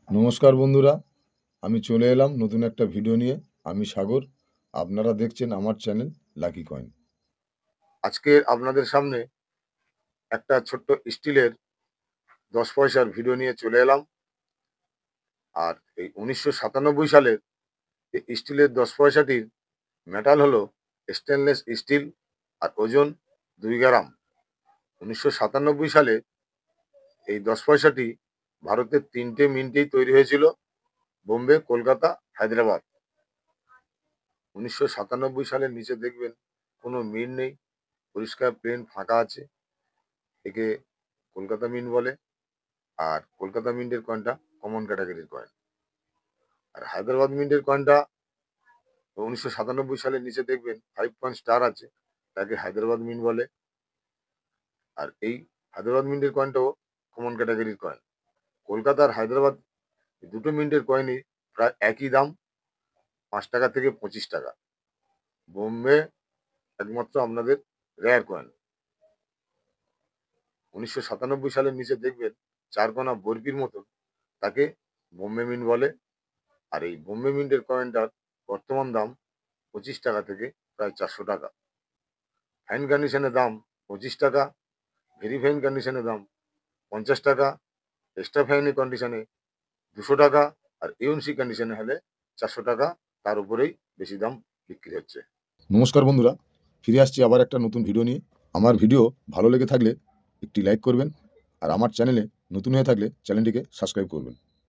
নমস্কার বন্ধুরা, আমি চলে এলাম নতুন একটা ভিডিও নিয়ে। আমি সাগর, আপনারা দেখছেন আমার চ্যানেল লাকি কয়েন। আজকে আপনাদের সামনে একটা ছোট্ট স্টিলের 10 পয়সার ভিডিও নিয়ে চলে এলাম। আর এই 1997 সালের এই স্টিলের 10 পয়সাটির মেটাল হলো স্টেনলেস স্টিল আর ওজন 2 গ্রাম। 1997 সালে এই 10 পয়সাটি ভারতের 3টে মিন্টেই তৈরি হয়েছিল, বোম্বে, কলকাতা, হায়দ্রাবাদ। 1997 সালের নিচে দেখবেন কোনো মিন্ট নেই, পরিষ্কার প্লেন ফাঁকা আছে। একে কলকাতা মিন্ট বলে। আর কলকাতা মিন্টের কয়েনটা কমন ক্যাটাগরির কয়েন। আর হায়দ্রাবাদ মিন্টের কয়েনটা 1997 সালের নিচে দেখবেন 5 পয়েন্ট স্টার আছে, তাকে হায়দ্রাবাদ মিন্ট বলে। আর এই হায়দ্রাবাদ মিন্টের কয়েনটাও কমন ক্যাটাগরির কয়েন। কলকাতা আর হায়দ্রাবাদ এই দুটো মিন্টের কয়েনই প্রায় একই দাম, 5 টাকা থেকে 25 টাকা। বোম্বে একমাত্র আপনাদের রেয়ার কয়েন। 1997 সালের নিচে দেখবেন 4 কোনা বরফির মতন, তাকে বোম্বে মিন্ট বলে। আর এই বোম্বে মিন্টের কয়েনটার বর্তমান দাম 25 টাকা থেকে প্রায় 400 টাকা। ফাইন কন্ডিশনের দাম 25 টাকা, ভেরি ফাইন কন্ডিশনের দাম 50 টাকা, এক্সট্রা ফাইন কন্ডিশনে 200 টাকা, আর ইউএনসি কন্ডিশনে হলে 400 টাকা। তার উপরেই বেশি দাম বিক্রি হচ্ছে। নমস্কার বন্ধুরা, ফিরে আসছি আবার একটা নতুন ভিডিও নিয়ে। আমার ভিডিও ভালো লেগে থাকলে একটি লাইক করবেন, আর আমার চ্যানেলে নতুন হয়ে থাকলে চ্যানেলটিকে সাবস্ক্রাইব করবেন।